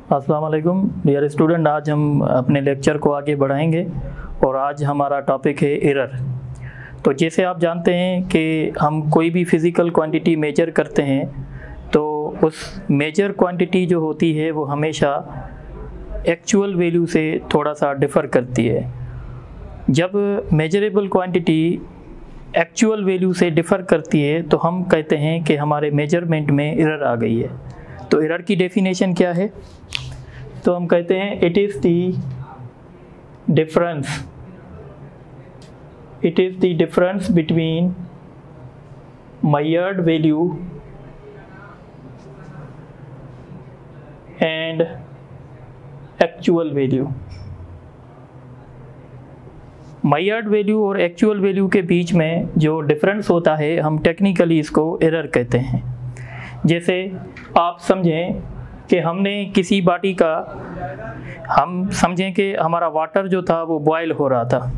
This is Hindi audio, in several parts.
अस्सलाम वालेकुम डियर स्टूडेंट। आज हम अपने लेक्चर को आगे बढ़ाएंगे और आज हमारा टॉपिक है एरर। तो जैसे आप जानते हैं कि हम कोई भी फिज़िकल क्वांटिटी मेजर करते हैं तो उस मेजर क्वांटिटी जो होती है वो हमेशा एक्चुअल वैल्यू से थोड़ा सा डिफ़र करती है। जब मेजरेबल क्वांटिटी एक्चुअल वैल्यू से डिफ़र करती है तो हम कहते हैं कि हमारे मेजरमेंट में एरर आ गई है। तो एरर की डेफिनेशन क्या है? तो हम कहते हैं it is the difference between measured value and actual value. measured value और एक्चुअल वैल्यू के बीच में जो डिफरेंस होता है हम टेक्निकली इसको एरर कहते हैं। जैसे आप समझें कि हमने किसी बाटी का हम समझें कि हमारा वाटर जो था वो बॉयल हो रहा था,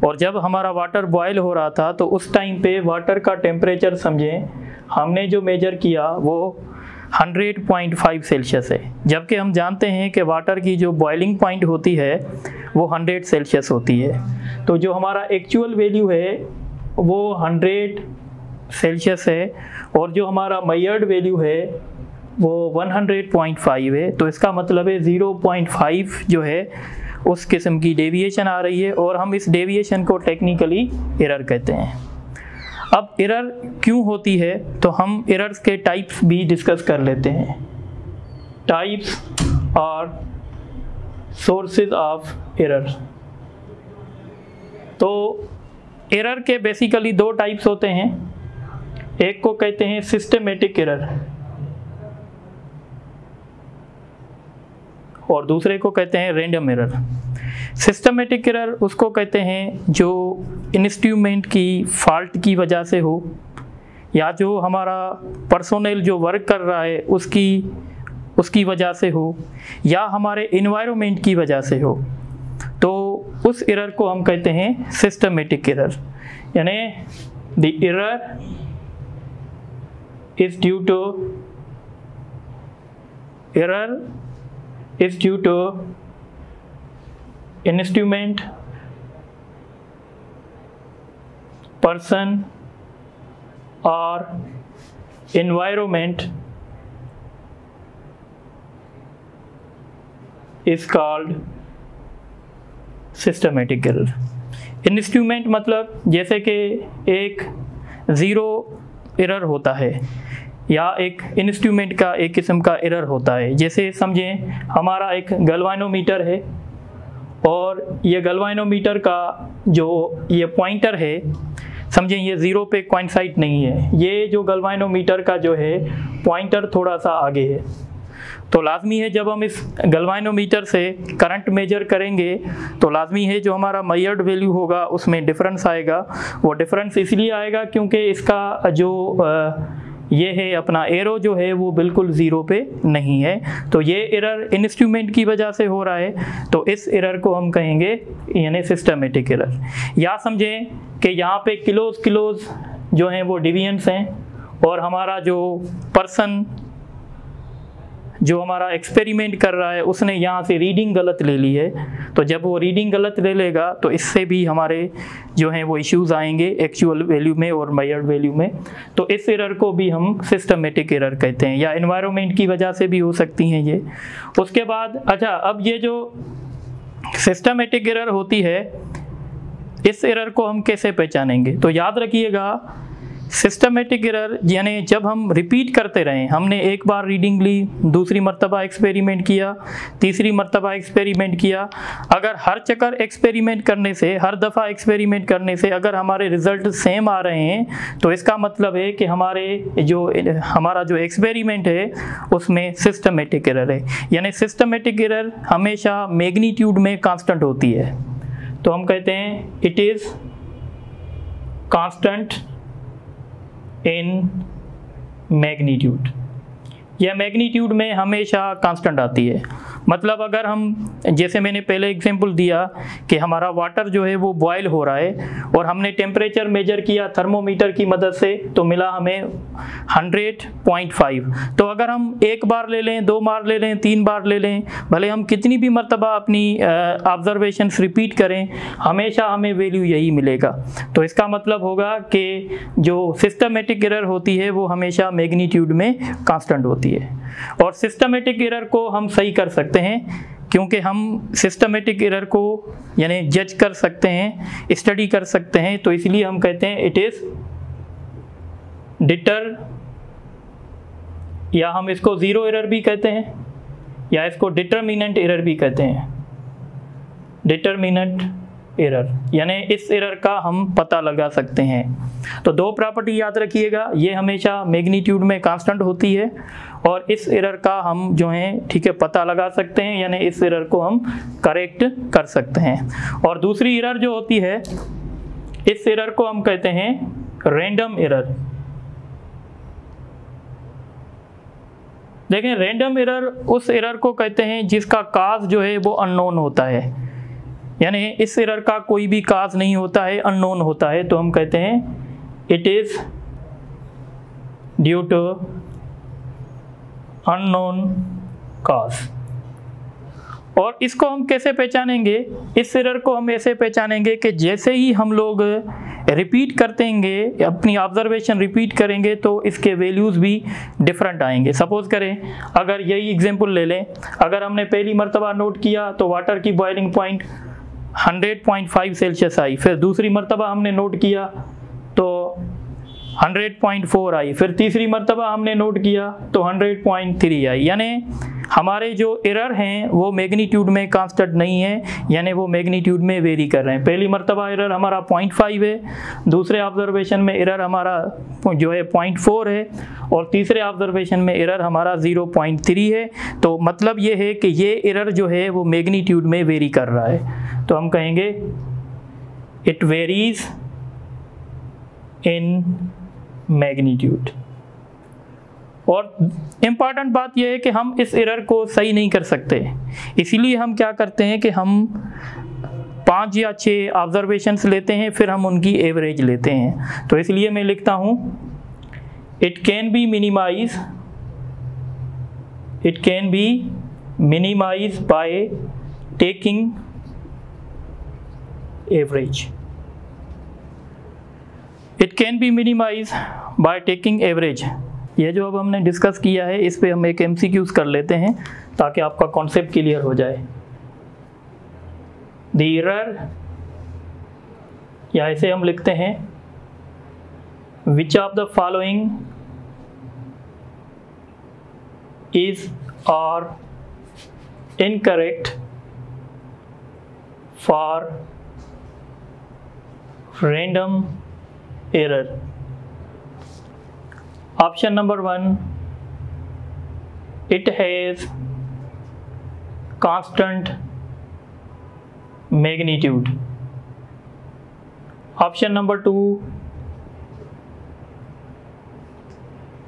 और जब हमारा वाटर बॉयल हो रहा था तो उस टाइम पे वाटर का टेम्परेचर समझें हमने जो मेजर किया वो 100.5 सेल्सियस है, जबकि हम जानते हैं कि वाटर की जो बॉइलिंग पॉइंट होती है वो 100 सेल्सियस होती है। तो जो हमारा एक्चुअल वैल्यू है वो 100 सेल्सियस है और जो हमारा मेजर्ड वैल्यू है वो 100.5 है। तो इसका मतलब है 0.5 जो है उस किस्म की डेविएशन आ रही है और हम इस डेविएशन को टेक्निकली एरर कहते हैं। अब एरर क्यों होती है तो हम एरर्स के टाइप्स भी डिस्कस कर लेते हैं। टाइप्स और सोर्सेज ऑफ एरर। तो एरर के बेसिकली दो टाइप्स होते हैं। एक को कहते हैं सिस्टमेटिक एरर और दूसरे को कहते हैं रैंडम एरर। सिस्टमेटिक एरर उसको कहते हैं जो इंस्ट्रूमेंट की फॉल्ट की वजह से हो, या जो हमारा पर्सोनेल जो वर्क कर रहा है उसकी वजह से हो, या हमारे एनवायरनमेंट की वजह से हो। तो उस एरर को हम कहते हैं सिस्टमेटिक एरर। यानी the error is due to instrument, person or environment is called systematic error। Instrument मतलब जैसे कि एक ज़ीरो एरर होता है या एक इंस्ट्रूमेंट का एक किस्म का एरर होता है। जैसे समझें हमारा एक गैल्वेनोमीटर है और ये गैल्वेनोमीटर का जो ये पॉइंटर है समझें ये ज़ीरो पे कोइंसाइड नहीं है, ये जो गैल्वेनोमीटर का जो है पॉइंटर थोड़ा सा आगे है। तो लाजमी है जब हम इस गैल्वेनोमीटर से करंट मेजर करेंगे तो लाजमी है जो हमारा मेजर्ड वैल्यू होगा उसमें डिफरेंस आएगा। वो डिफरेंस इसलिए आएगा क्योंकि इसका जो ये है अपना एरो जो है वो बिल्कुल ज़ीरो पे नहीं है। तो ये एरर इंस्ट्रूमेंट की वजह से हो रहा है, तो इस एरर को हम कहेंगे यानी सिस्टमेटिक एरर। या समझें कि यहाँ पे किलोज जो हैं वो डिविएंस हैं और हमारा जो पर्सन जो हमारा एक्सपेरिमेंट कर रहा है उसने यहाँ से रीडिंग गलत ले ली है। तो जब वो रीडिंग गलत ले लेगा तो इससे भी हमारे जो हैं वो इश्यूज़ आएंगे एक्चुअल वैल्यू में और मेजर्ड वैल्यू में। तो इस एरर को भी हम सिस्टमेटिक एरर कहते हैं, या एनवायरनमेंट की वजह से भी हो सकती हैं ये। उसके बाद अच्छा, अब ये जो सिस्टमेटिक एरर होती है इस एरर को हम कैसे पहचानेंगे? तो याद रखिएगा सिस्टमेटिक एरर यानी जब हम रिपीट करते रहें, हमने एक बार रीडिंग ली, दूसरी मर्तबा एक्सपेरिमेंट किया, तीसरी मर्तबा एक्सपेरिमेंट किया, अगर हर चक्कर एक्सपेरिमेंट करने से, हर दफ़ा एक्सपेरिमेंट करने से अगर हमारे रिज़ल्ट सेम आ रहे हैं तो इसका मतलब है कि हमारा जो एक्सपेरिमेंट है उसमें सिस्टमेटिक एरर है। यानी सिस्टमेटिक एरर हमेशा मैग्नीट्यूड में कांस्टेंट होती है। तो हम कहते हैं it is constant in magnitude. यह मैग्नीट्यूड में हमेशा कांस्टेंट आती है। मतलब अगर हम, जैसे मैंने पहले एग्जांपल दिया कि हमारा वाटर जो है वो बॉयल हो रहा है और हमने टेम्परेचर मेजर किया थर्मोमीटर की मदद से, तो मिला हमें 100.5। तो अगर हम एक बार ले लें, 2 बार ले लें, 3 बार ले लें, भले हम कितनी भी मर्तबा अपनी ऑब्जर्वेशंस रिपीट करें, हमेशा हमें वैल्यू यही मिलेगा। तो इसका मतलब होगा कि जो सिस्टमेटिक एरर होती है वो हमेशा मैग्नीट्यूड में कांस्टेंट होती है। और सिस्टमेटिक एरर को हम सही कर सकते हैं क्योंकि हम सिस्टमेटिक एरर को यानी जज कर सकते हैं, स्टडी कर सकते हैं, तो इसलिए हम कहते हैं इट इज डिटर, या हम इसको ज़ीरो एरर भी कहते हैं, या इसको डिटरमिनेंट एरर भी कहते हैं। डिटरमिनेंट एरर यानी इस एरर का हम पता लगा सकते हैं। तो 2 प्रॉपर्टी याद रखिएगा, ये हमेशा मैग्नीट्यूड में कांस्टेंट होती है और इस एरर का हम जो है ठीक है पता लगा सकते हैं, यानी इस एरर को हम करेक्ट कर सकते हैं। और दूसरी एरर जो होती है, इस एरर को हम कहते हैं रैंडम एरर। देखें, रैंडम एरर उस एरर को कहते हैं जिसका काज जो है वो अननोन होता है, यानी इस एरर का कोई भी काज नहीं होता है, अननोन होता है, तो हम कहते हैं it is due to unknown cause. और इसको हम कैसे पहचानेंगे? इस एरर को हम ऐसे पहचानेंगे कि जैसे ही हम लोग रिपीट करतेंगे, अपनी ऑब्जर्वेशन रिपीट करेंगे, तो इसके वैल्यूज़ भी डिफरेंट आएंगे। सपोज करें, अगर यही एग्जांपल ले लें, अगर हमने पहली मर्तबा नोट किया तो वाटर की बॉइलिंग पॉइंट 100.5 सेल्सियस आई, फिर दूसरी मर्तबा हमने नोट किया तो 100.4 आई, फिर तीसरी मर्तबा हमने नोट किया तो 100.3 आई। यानी हमारे जो एरर हैं वो मैग्नीट्यूड में कांस्टेंट नहीं है, यानी वो मैग्नीट्यूड में वेरी कर रहे हैं। पहली मर्तबा एरर हमारा 0.5 है, दूसरे ऑब्जर्वेशन में एरर हमारा जो है 0.4 है, और तीसरे ऑब्जर्वेशन में एरर हमारा 0.3 है। तो मतलब ये है कि ये एरर जो है वो मैग्नीट्यूड में वेरी कर रहा है, तो हम कहेंगे इट वेरीज इन मैग्नीट्यूड। और इम्पॉर्टेंट बात यह है कि हम इस एरर को सही नहीं कर सकते, इसीलिए हम क्या करते हैं कि हम 5 या 6 ऑब्जर्वेशंस लेते हैं, फिर हम उनकी एवरेज लेते हैं। तो इसलिए मैं लिखता हूँ it can be minimise by taking average. It can be minimise by taking average. ये जो अब हमने डिस्कस किया है, इस पे हम एक MCQs कर लेते हैं ताकि आपका कॉन्सेप्ट क्लियर हो जाए। द एरर, या ऐसे हम लिखते हैं which of the following is और incorrect for random error. Option number 1, it has constant magnitude. Option number 2,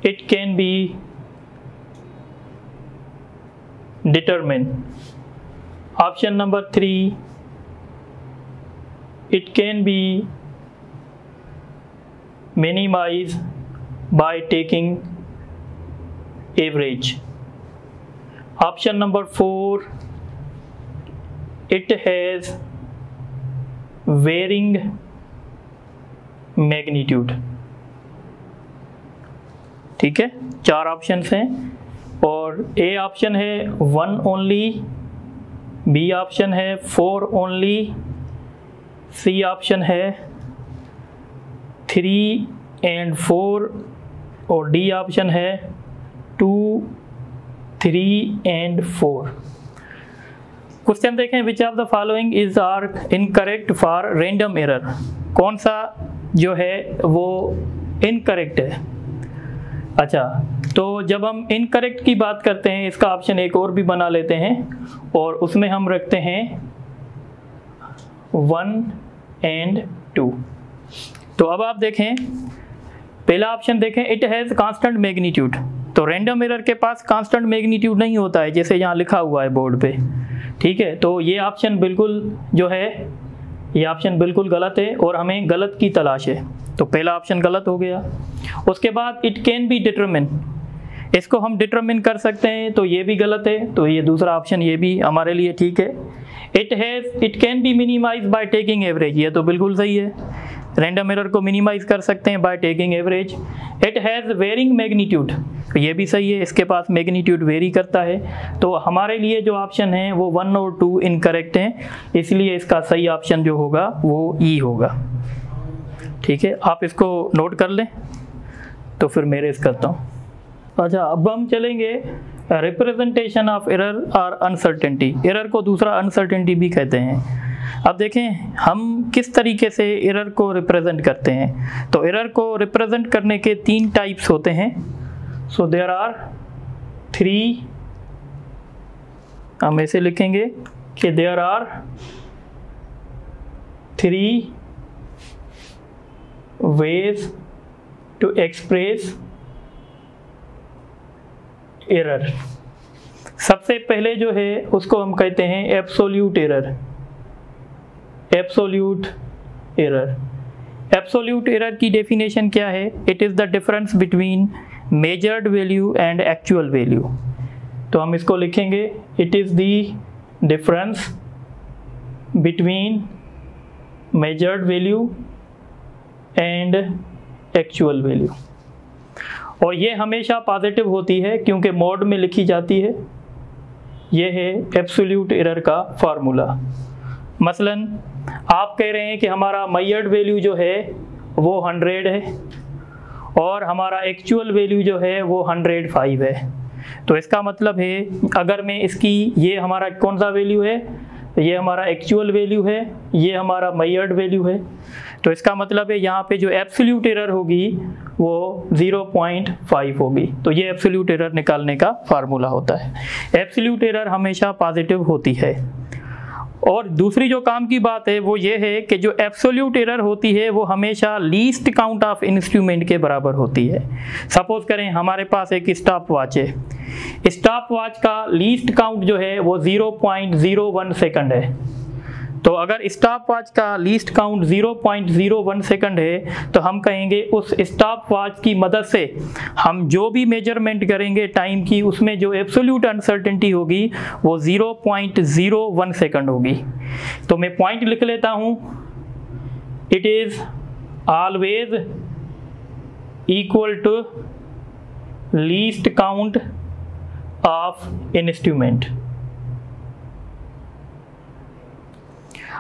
it can be determined. Option number 3, it can be minimized by taking average. Option number 4, it has varying magnitude. ठीक है, 4 ऑप्शंस हैं, और A ऑप्शन है 1 ओनली, B ऑप्शन है 4 ओनली, C ऑप्शन है 3 and 4, और डी ऑप्शन है 2, 3 and 4। क्वेश्चन देखें, which of the following is are incorrect for random error. कौन सा जो है वो इनकरेक्ट है? अच्छा, तो जब हम इनकरेक्ट की बात करते हैं, इसका ऑप्शन एक और भी बना लेते हैं, और उसमें हम रखते हैं 1 and 2। तो अब आप देखें, पहला ऑप्शन देखें, इट हैज़ कांस्टेंट मैग्नीट्यूड। तो रैंडम एरर के पास कांस्टेंट मैग्नीट्यूड नहीं होता है जैसे यहाँ लिखा हुआ है बोर्ड पे, ठीक है। तो ये ऑप्शन बिल्कुल जो है, ये ऑप्शन बिल्कुल गलत है और हमें गलत की तलाश है, तो पहला ऑप्शन गलत हो गया। उसके बाद इट कैन बी डिटरमिन, इसको हम डिटरमिन कर सकते हैं, तो ये भी गलत है, तो ये दूसरा ऑप्शन ये भी हमारे लिए ठीक है। It can be minimise by taking average, ये तो बिल्कुल सही है, रैंडम एरर को मिनिमाइज कर सकते हैं by taking average. It has varying magnitude, ये भी सही है, इसके पास मैग्नीट्यूड वेरी करता है। तो हमारे लिए जो ऑप्शन है वो 1 और 2 इनकरेक्ट हैं, इसलिए इसका सही ऑप्शन जो होगा वो ई होगा, ठीक है। आप इसको नोट कर लें, तो फिर मैं रेस करता हूँ। अच्छा, अब हम चलेंगे रिप्रेजेंटेशन ऑफ एरर और अनसर्टेनिटी। एरर को दूसरा अनसर्टेनिटी भी कहते हैं। अब देखें हम किस तरीके से एरर को रिप्रेजेंट करते हैं। तो एरर को रिप्रेजेंट करने के 3 टाइप्स होते हैं। सो देयर आर 3, हम ऐसे लिखेंगे कि there are 3 ways to express error. सबसे पहले जो है उसको हम कहते हैं absolute error. Absolute error, absolute error की डेफिनेशन क्या है? It is the difference between measured value and actual value. तो हम इसको लिखेंगे it is the difference between measured value and actual value, और ये हमेशा पॉजिटिव होती है क्योंकि मोड में लिखी जाती है। ये है एब्सोल्यूट एरर का फार्मूला। मसलन आप कह रहे हैं कि हमारा मेजर्ड वैल्यू जो है वो 100 है और हमारा एक्चुअल वैल्यू जो है वो 105 है। तो इसका मतलब है अगर मैं इसकी, ये हमारा कौन सा वैल्यू है, ये हमारा एक्चुअल वैल्यू है, ये हमारा मेजर्ड वैल्यू है, तो इसका मतलब है यहाँ पे जो एब्सोल्यूट एरर होगी वो 0.5 होगी। तो ये एब्सोल्यूट एरर निकालने का फार्मूला होता है। एब्सोल्यूट एरर हमेशा पॉजिटिव होती है। और दूसरी जो काम की बात है वो ये है कि जो एब्सोल्यूट एरर होती है वो हमेशा लीस्ट काउंट ऑफ इंस्ट्रूमेंट के बराबर होती है। सपोज करें हमारे पास एक स्टॉप वॉच है, स्टॉप वॉच का लीस्ट काउंट जो है वो 0.01 सेकंड है। तो अगर स्टॉप वॉच का लीस्ट काउंट 0.01 सेकंड है तो हम कहेंगे उस स्टॉप वॉच की मदद से हम जो भी मेजरमेंट करेंगे टाइम की, उसमें जो एब्सोल्यूट अनसर्टेनिटी होगी वो 0.01 सेकंड होगी। तो मैं पॉइंट लिख लेता हूँ, it is always equal to least count of instrument.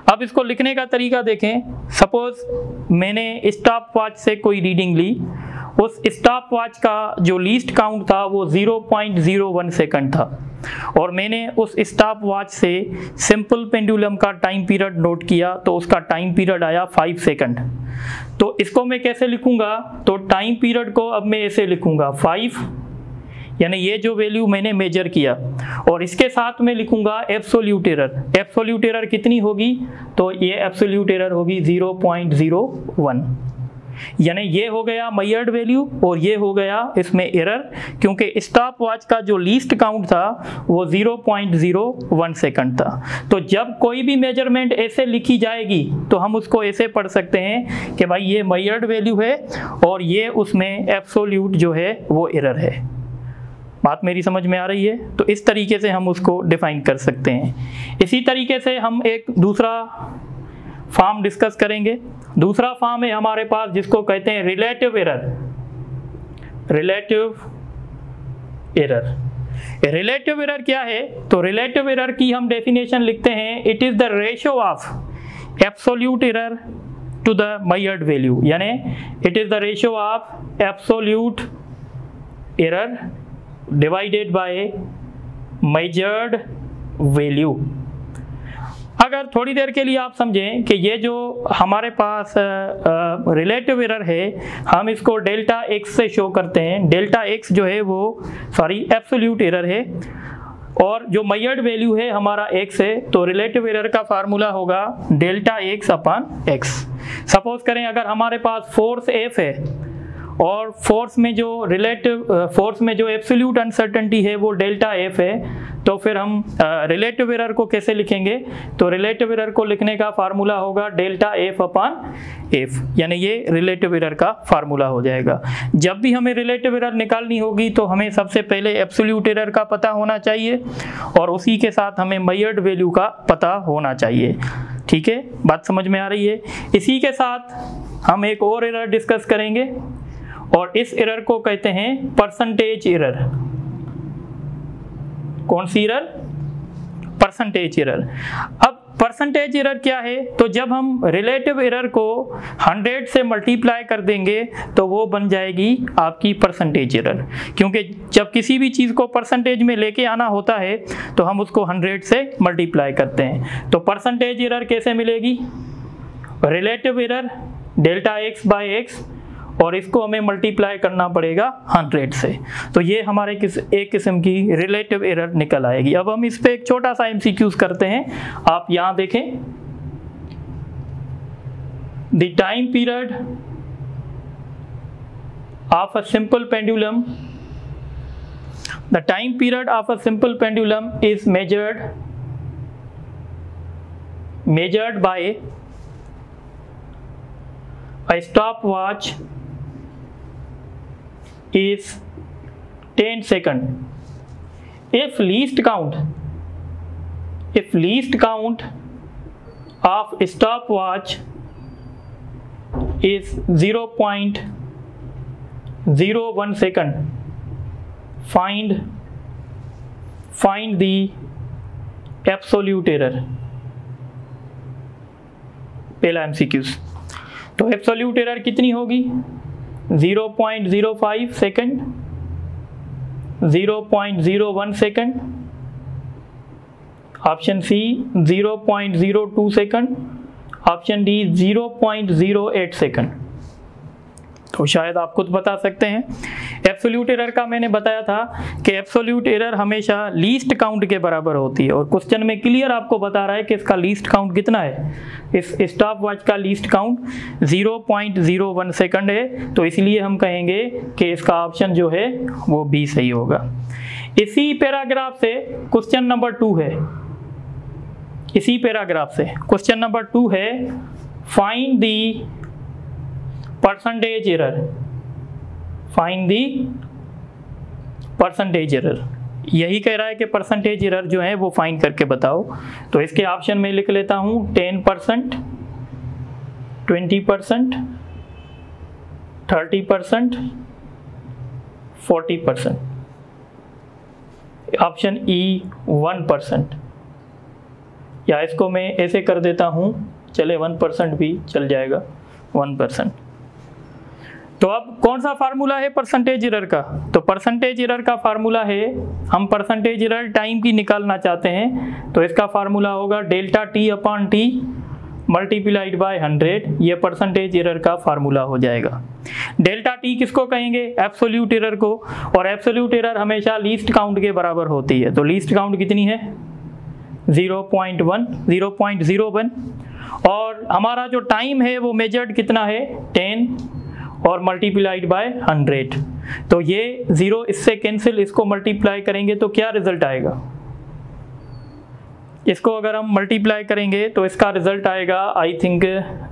अब इसको लिखने का तरीका देखें। सपोज मैंने स्टॉप वॉच से कोई रीडिंग ली, उस स्टॉप वॉच का जो लीस्ट काउंट था वो 0.01 सेकंड था और मैंने उस स्टॉप वॉच से सिंपल पेंडुलम का टाइम पीरियड नोट किया, तो उसका टाइम पीरियड आया 5 सेकंड। तो इसको मैं कैसे लिखूंगा? तो टाइम पीरियड को अब मैं ऐसे लिखूंगा 5, यानी ये जो वैल्यू मैंने मेजर किया, और इसके साथ में लिखूंगा एब्सोल्यूट एरर। एब्सोल्यूट एरर कितनी होगी? तो ये एब्सोल्यूट एरर होगी 0.01, यानी ये हो गया मेजर्ड वैल्यू और ये हो गया इसमें एरर, क्योंकि स्टॉप वॉच का जो लीस्ट काउंट था वो 0.01 सेकंड था। तो जब कोई भी मेजरमेंट ऐसे लिखी जाएगी तो हम उसको ऐसे पढ़ सकते हैं कि भाई ये मेजर्ड वैल्यू है और ये उसमें एब्सोल्यूट जो है वो एरर है। बात मेरी समझ में आ रही है? तो इस तरीके से हम उसको डिफाइन कर सकते हैं। इसी तरीके से हम एक दूसरा फॉर्म डिस्कस करेंगे। दूसरा फॉर्म है हमारे पास जिसको कहते हैं relative error. Relative error, relative error क्या है? तो रिलेटिव एरर की हम डेफिनेशन लिखते हैं, it is the ratio of absolute error to the measured value, यानी it is the ratio of absolute error divided by measured value. अगर थोड़ी देर के लिए आप समझें कि ये जो हमारे पास रिलेटिव एरर है, हम इसको डेल्टा एक्स से शो करते हैं। डेल्टा एक्स जो है वो एब्सोल्यूट एरर है और जो मेजर्ड वैल्यू है हमारा एक्स है, तो रिलेटिव एरर का फार्मूला होगा delta x upon x. Suppose करें अगर हमारे पास फोर्स एफ है और फोर्स में जो एब्सोल्यूट अनसर्टेनिटी है वो डेल्टा एफ है। तो फिर हम रिलेटिव एरर को कैसे लिखेंगे? तो रिलेटिव एरर को लिखने का फार्मूला होगा डेल्टा एफ अपॉन एफ, यानी ये रिलेटिव एरर का फार्मूला हो जाएगा। जब भी हमें रिलेटिव एरर निकालनी होगी तो हमें सबसे पहले एब्सोल्यूट एरर का पता होना चाहिए और उसी के साथ हमें मेजर्ड वैल्यू का पता होना चाहिए। ठीक है, बात समझ में आ रही है? इसी के साथ हम एक और एरर डिस्कस करेंगे और इस एरर को कहते हैं परसेंटेज एरर। कौन सी एरर? Percentage error. अब परसेंटेज एरर क्या है? तो जब हम रिलेटिव एरर को 100 से मल्टीप्लाई कर देंगे तो वो बन जाएगी आपकी परसेंटेज एरर, क्योंकि जब किसी भी चीज़ को परसेंटेज में लेके आना होता है तो हम उसको 100 से मल्टीप्लाई करते हैं। तो परसेंटेज एरर कैसे मिलेगी? Relative error delta X by X और इसको हमें मल्टीप्लाई करना पड़ेगा 100 से। तो ये हमारे एक किस्म की रिलेटिव एरर निकल आएगी। अब हम इस पे एक छोटा सा एमसीक्यूज करते हैं। आप यहाँ देखें, the time period of a simple pendulum, the time period of a simple pendulum is measured by a stopwatch is 10 seconds if least count of stopwatch is 0.01 second, find the absolute error। पहला एमसीक्यूज। तो एब्सोल्यूट एरर कितनी होगी? 0.05 second, 0.01 second, option C 0.02 second, option D 0.08 second. तो शायद आप खुद बता सकते हैं। एब्सोल्यूट एरर का मैंने बताया था कि एब्सोल्यूट एरर हमेशा लीस्ट काउंट के बराबर होती है और क्वेश्चन में क्लियर आपको बता रहा है कि इसका लीस्ट काउंट कितना है। इस स्टॉप वॉच का लीस्ट काउंट 0.01 सेकंड है, तो इसलिए हम कहेंगे कि इसका ऑप्शन जो है वो बी सही होगा। इसी पैराग्राफ से क्वेश्चन नंबर 2 है। इसी पैराग्राफ से क्वेश्चन नंबर 2 है, find the percentage error. Find the percentage error, यही कह रहा है कि परसेंटेज एरर जो है वो फाइंड करके बताओ। तो इसके ऑप्शन में लिख लेता हूं 10%, 20%, 30%, 40%। ऑप्शन ई 1%, या इसको मैं ऐसे कर देता हूं, चले 1% भी चल जाएगा, 1%। तो अब कौन सा फार्मूला है परसेंटेज एरर का? तो परसेंटेज एरर का फार्मूला है, हम परसेंटेज एरर टाइम की निकालना चाहते हैं तो इसका फार्मूला होगा delta T upon T multiplied by 100। ये परसेंटेज एरर का फार्मूला हो जाएगा। डेल्टा टी किसको कहेंगे? एब्सोल्यूट एरर को, और एब्सोल्यूट एरर हमेशा लीस्ट काउंट के बराबर होती है। तो लीस्ट काउंट कितनी है? 0.01, और हमारा जो टाइम है वो मेजर्ड कितना है? 10 और मल्टीप्लाइड बाय 100। तो ये 0 इससे कैंसिल, इसको मल्टीप्लाई करेंगे तो क्या रिजल्ट आएगा? इसको अगर हम मल्टीप्लाई करेंगे तो इसका रिजल्ट आएगा आई थिंक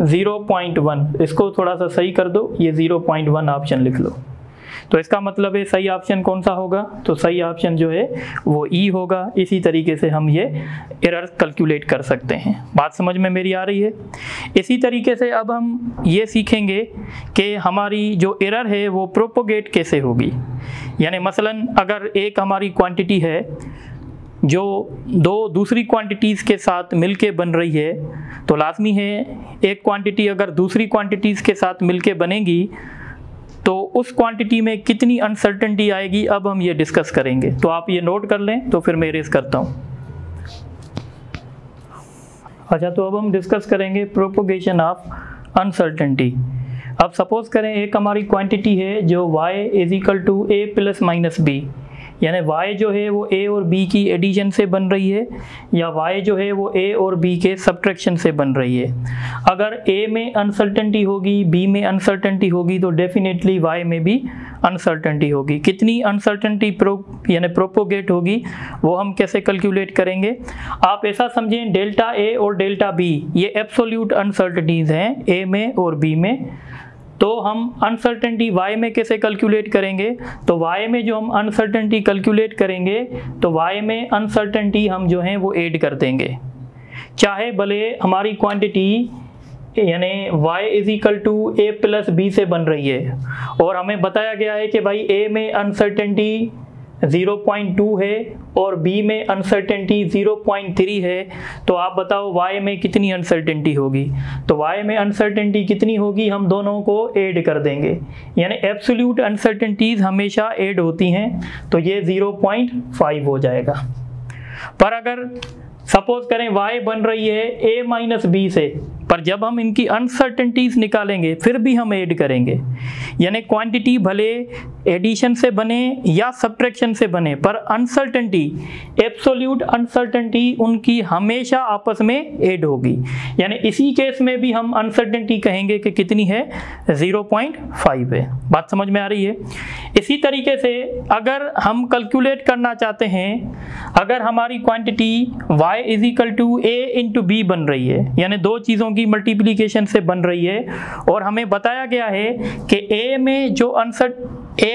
0.1। इसको थोड़ा सा सही कर दो, ये 0.1 ऑप्शन लिख लो। तो इसका मतलब है सही ऑप्शन कौन सा होगा? तो सही ऑप्शन जो है वो ई होगा। इसी तरीके से हम ये एरर कैलकुलेट कर सकते हैं। बात समझ में मेरी आ रही है? इसी तरीके से अब हम ये सीखेंगे कि हमारी जो एरर है वो प्रोपोगेट कैसे होगी। यानी मसलन अगर एक हमारी क्वांटिटी है जो दो दूसरी क्वांटिटीज़ के साथ मिलके बन रही है, तो लाजमी है एक क्वांटिटी अगर दूसरी क्वांटिटीज़ के साथ मिलके बनेगी तो उस क्वांटिटी में कितनी अनसर्टेनिटी आएगी, अब हम ये डिस्कस करेंगे। तो आप ये नोट कर लें, तो फिर मैं इरेज करता हूँ। अच्छा, तो अब हम डिस्कस करेंगे प्रोपोगेशन ऑफ अनसर्टेनिटी। अब सपोज करें एक हमारी क्वांटिटी है जो y is equal to a plus minus B, यानी y जो है वो a और b की एडिशन से बन रही है या y जो है वो a और b के सब्ट्रैक्शन से बन रही है। अगर a में अनसर्टेनिटी होगी, b में अनसर्टेनिटी होगी, तो डेफिनेटली y में भी अनसर्टेनिटी होगी। कितनी अनसर्टेनिटी यानी प्रोपोगेट होगी वो हम कैसे कैलकुलेट करेंगे? आप ऐसा समझें, डेल्टा a और डेल्टा b ये एब्सोल्यूट अनसर्टेनिटीज़ हैं a में और b में। तो हम अनसर्टेनिटी y में कैसे कैलकुलेट करेंगे? तो y में जो हम अनसर्टेनिटी कैलकुलेट करेंगे तो y में अनसर्टेनिटी हम जो है वो ऐड कर देंगे, चाहे भले हमारी क्वांटिटी यानी y is equal to a plus b से बन रही है और हमें बताया गया है कि भाई a में अनसर्टेनिटी 0.2 है और b में अनसर्टेनिटी 0.3 है। तो आप बताओ y में कितनी अनसर्टेनिटी होगी? तो y में अनसर्टेनिटी कितनी होगी? हम दोनों को ऐड कर देंगे, यानी एब्सोल्यूट अनसर्टेनिटीज़ हमेशा ऐड होती हैं, तो ये 0.5 हो जाएगा। पर अगर सपोज करें y बन रही है a माइनस b से, पर जब हम इनकी अनसर्टेनिटीज निकालेंगे फिर भी हम ऐड करेंगे, यानी क्वांटिटी भले एडिशन से बने या सब्ट्रैक्शन से बने, पर अनसर्टेनिटी एब्सोल्यूट अनसर्टेनिटी उनकी हमेशा आपस में ऐड होगी। यानी इसी केस में भी हम अनसर्टेनिटी कहेंगे कि कितनी है? 0.5 है। बात समझ में आ रही है? इसी तरीके से अगर हम कैलकुलेट करना चाहते हैं, अगर हमारी quantity y is equal to a into b बन रही है, यानी दो चीज़ों की मल्टीप्लिकेशन से बन रही है, और हमें बताया गया है कि a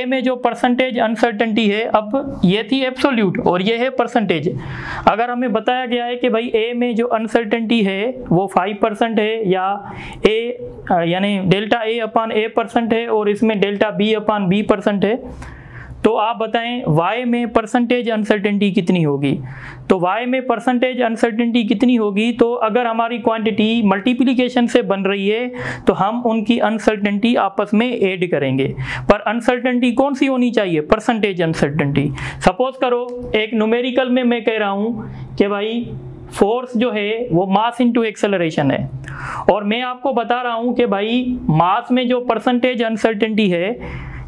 में जो परसेंटेज अनसर्टेनिटी है, अब ये थी एब्सोल्यूट और ये है परसेंटेज। अगर हमें बताया गया है कि भाई a में जो अनसर्टेनिटी है वो 5% है, या a यानी डेल्टा a अपान a% है और इसमें डेल्टा b अपान b% है, तो आप बताएं y में परसेंटेज अनसर्टेनिटी कितनी होगी? तो y में परसेंटेज अनसर्टेनिटी कितनी होगी? तो अगर हमारी क्वांटिटी मल्टीप्लिकेशन से बन रही है तो हम उनकी अनसर्टेनिटी आपस में ऐड करेंगे, पर अनसर्टेनिटी कौन सी होनी चाहिए? Percentage uncertainty. सपोज करो एक न्यूमेरिकल में मैं कह रहा हूँ कि भाई फोर्स जो है वो मास इनटू एक्सेलरेशन है, और मैं आपको बता रहा हूँ कि भाई मास में जो परसेंटेज अनसर्टेनिटी है,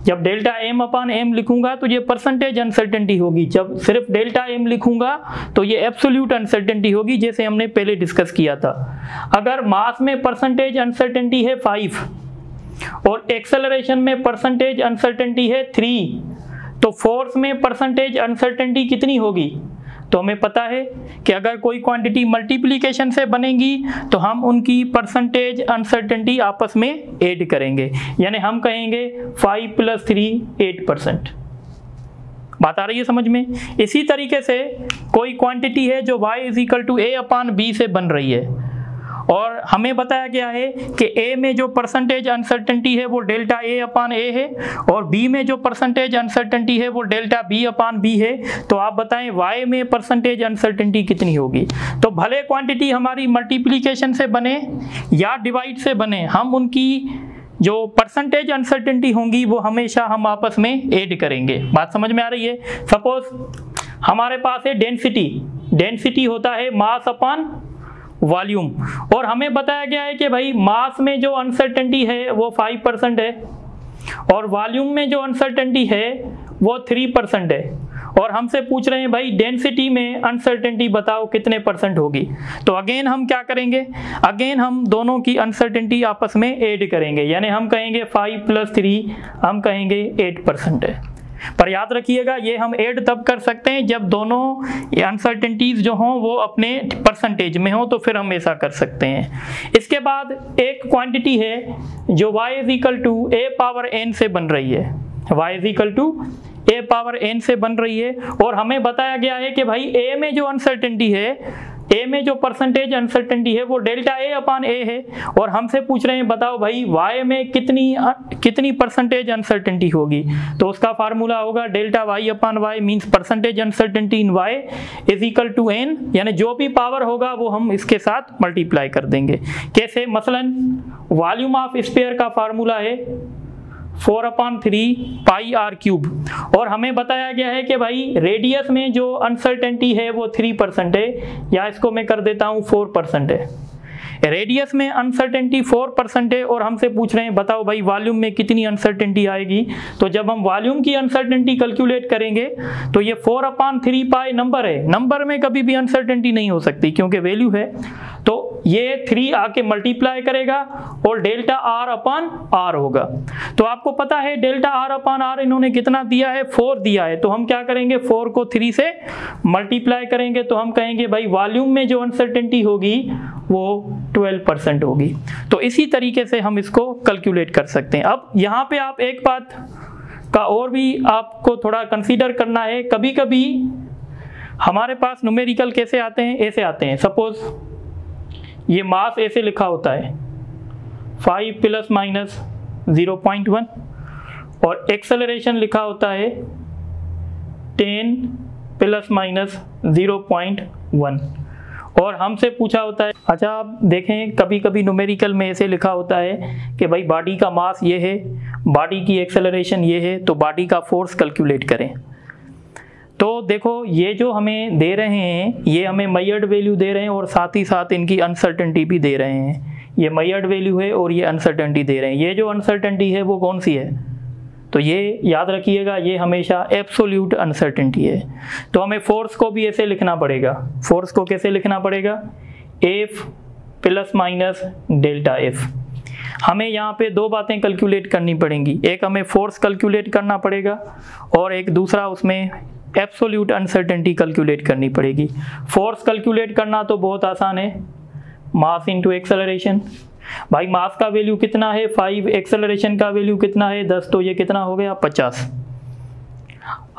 जब डेल्टा m अपान m लिखूंगा तो ये परसेंटेज अनसर्टेनिटी होगी, जब सिर्फ डेल्टा m लिखूंगा तो ये एब्सोल्यूट अनसर्टेनिटी होगी, जैसे हमने पहले डिस्कस किया था। अगर मास में परसेंटेज अनसर्टेनिटी है 5 और एक्सेलरेशन में परसेंटेज अनसर्टेनिटी है 3, तो फोर्स में परसेंटेज अनसर्टेनिटी कितनी होगी? तो हमें पता है कि अगर कोई क्वांटिटी मल्टीप्लिकेशन से बनेगी तो हम उनकी परसेंटेज अनसर्टेनिटी आपस में ऐड करेंगे, यानी हम कहेंगे 5 + 3 8%। बात आ रही है समझ में? इसी तरीके से कोई क्वांटिटी है जो y is equal to a upon b से बन रही है, और हमें बताया गया है कि a में जो परसेंटेज अनसर्टेनिटी है वो डेल्टा a अपान a है, और b में जो परसेंटेज अनसर्टेनिटी है वो डेल्टा b अपान b है। तो आप बताएं y में परसेंटेज अनसर्टेनिटी कितनी होगी? तो भले क्वांटिटी हमारी मल्टीप्लिकेशन से बने या डिवाइड से बने, हम उनकी जो परसेंटेज अनसर्टेनिटी होंगी वो हमेशा हम आपस में ऐड करेंगे। बात समझ में आ रही है? सपोज हमारे पास है डेंसिटी होता है मास अपान वॉल्यूम, और हमें बताया गया है कि भाई मास में जो अनसर्टेनिटी है वो 5% है और वॉल्यूम में जो अनसर्टेनिटी है वो 3% है, और हमसे पूछ रहे हैं भाई डेंसिटी में अनसर्टेनिटी बताओ कितने % होगी? तो अगेन हम क्या करेंगे? अगेन हम दोनों की अनसर्टेनिटी आपस में ऐड करेंगे, यानी हम कहेंगे 5 + 3 हम कहेंगे 8% है। पर याद रखिएगा ये हम ऐड तब कर सकते हैं जब दोनों अनसर्टेनिटीज जो हों वो अपने परसेंटेज में हो, तो फिर हम ऐसा कर सकते हैं। इसके बाद एक क्वांटिटी है जो y is equal to a power n से बन रही है, y is equal to a power n से बन रही है, और हमें बताया गया है कि भाई a में जो अनसर्टेनिटी है, a में जो परसेंटेज अनसर्टेनिटी है वो डेल्टा a अपान a है, और हमसे पूछ रहे हैं बताओ भाई y में कितनी परसेंटेज अनसर्टेनिटी होगी? तो उसका फार्मूला होगा delta y upon y means percentage uncertainty in y is equal to n, यानी जो भी पावर होगा वो हम इसके साथ मल्टीप्लाई कर देंगे। कैसे? मसलन वॉल्यूम ऑफ स्फीयर का फार्मूला है 4/3 πr³, और हमें बताया गया है कि भाई रेडियस में जो अनसर्टेनिटी है वो 3% है, या इसको मैं कर देता हूँ 4% है। रेडियस में अनसर्टेनिटी 4% है और हमसे पूछ रहे हैं बताओ भाई वॉल्यूम में कितनी अनसर्टेनिटी आएगी। तो जब हम वॉल्यूम की अनसर्टेनिटी कैलकुलेट करेंगे तो ये 4/3 पाई नंबर है, नंबर में कभी भी अनसर्टेनिटी नहीं हो सकती क्योंकि वैल्यू है। तो ये 3 आके मल्टीप्लाई करेगा और डेल्टा आर अपॉन आर होगा। तो आपको पता है डेल्टा आर अपॉन आर इन्होंने कितना दिया है, 4 दिया है। तो हम क्या करेंगे, 4 को 3 से मल्टीप्लाई करेंगे तो हम कहेंगे भाई वॉल्यूम में जो अनसर्टेनिटी होगी वो 12% होगी। तो इसी तरीके से हम इसको कैलकुलेट कर सकते हैं। अब यहाँ पे आप एक बात का और भी आपको थोड़ा कंसीडर करना है, कभी कभी हमारे पास न्यूमेरिकल कैसे आते हैं, ऐसे आते हैं। सपोज ये मास ऐसे लिखा होता है 5 ± 0.1 और एक्सेलरेशन लिखा होता है 10 ± 0.1 और हमसे पूछा होता है। अच्छा आप देखें कभी कभी न्यूमेरिकल में ऐसे लिखा होता है कि भाई बॉडी का मास ये है, बॉडी की एक्सेलरेशन ये है, तो बॉडी का फोर्स कैलकुलेट करें। तो देखो ये जो हमें दे रहे हैं ये हमें मेजर्ड वैल्यू दे रहे हैं और साथ ही साथ इनकी अनसर्टेनिटी भी दे रहे हैं। ये मेजर्ड वैल्यू है और ये अनसर्टेनिटी दे रहे हैं। ये जो अनसर्टेनिटी है वो कौन सी है, तो ये याद रखिएगा ये हमेशा एब्सोल्यूट अनसर्टेनिटी है। तो हमें फोर्स को भी ऐसे लिखना पड़ेगा। फोर्स को कैसे लिखना पड़ेगा, F ± डेल्टा F। हमें यहाँ पे दो बातें कैलकुलेट करनी पड़ेंगी, एक हमें फोर्स कैलकुलेट करना पड़ेगा और एक दूसरा उसमें एब्सोल्यूट अनसर्टेनिटी कैलकुलेट करनी पड़ेगी। फोर्स कैलकुलेट करना तो बहुत आसान है, मास इंटू एक्सेलरेशन। भाई मास का वैल्यू कितना है 5, एक्सेलरेशन का वैल्यू कितना है 10, तो ये कितना हो गया 50।